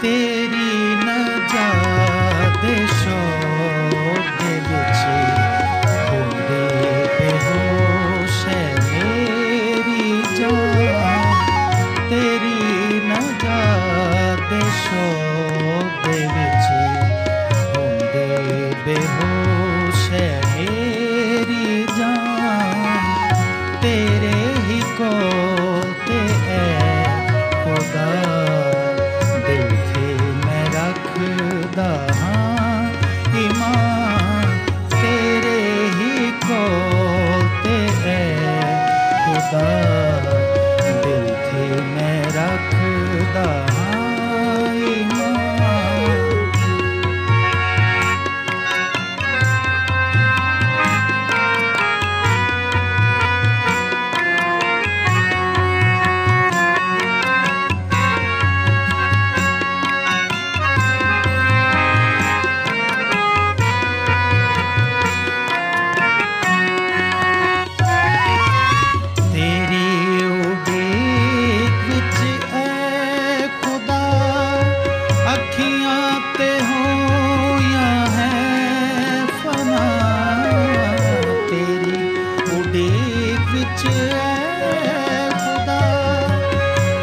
तेरी न जादे शौक दे विच होंदे बेहोश है मेरी जान। तेरी न जादे शौक दे विच होंदे बेहोश है मेरी जान। तेरे ही कोल ते ऐ खुदा रखदा हाँ ईमान। तेरे ही कोल ते ऐ खुदा दिल थे मैं रखदा हाँ ईमान।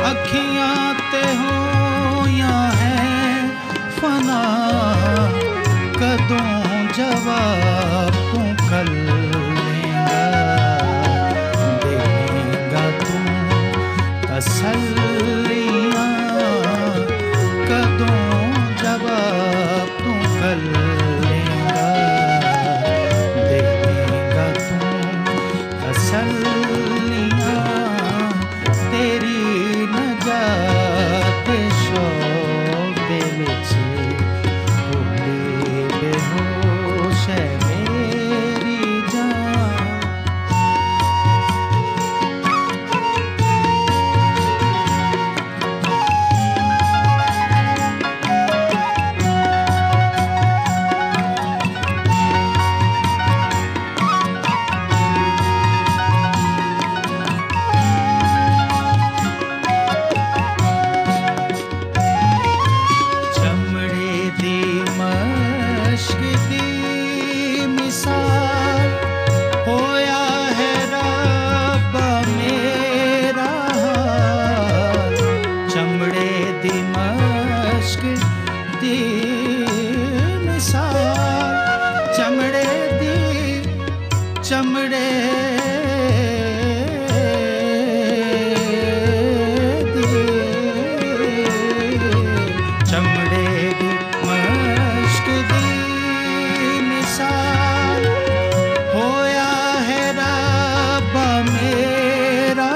अखियां ते होया है फना कदों जवाब तू कल लेगा देगा तू तसल्लियां। कदों जवाब तू कल लेगा देगा तू तसल्लियां। तेरी जाते शौक दे विच होंदे बेहोश है मेरी जान। चमड़े दी मश्क दी मिसाल होया है रब्बा मेरा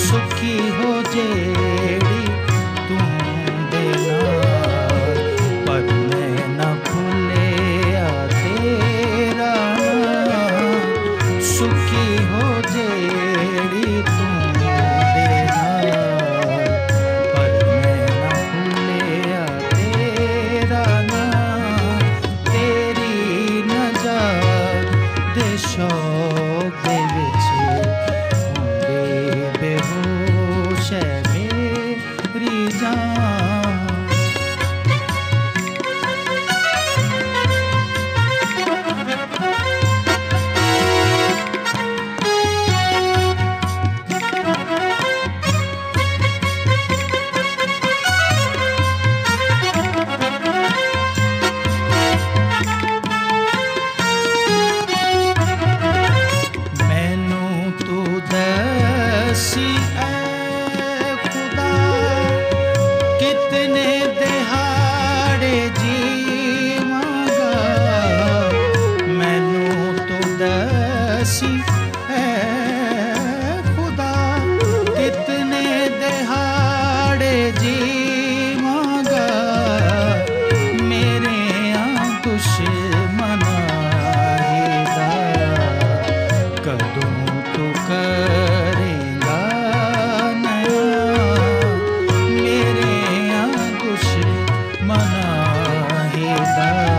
सुखी हो जेड़ी तू दे नाल पर मैं न भूलिया तेरा नाम। सुखी हो जेड़ी तू दे नाल पर मैं न भूलिया तेरा नाम। तेरी नज़र दे शौक दे विच होंदे बेहोश है मेरी जान। दसी ऐ खुदा कितने दिहाड़े जी है।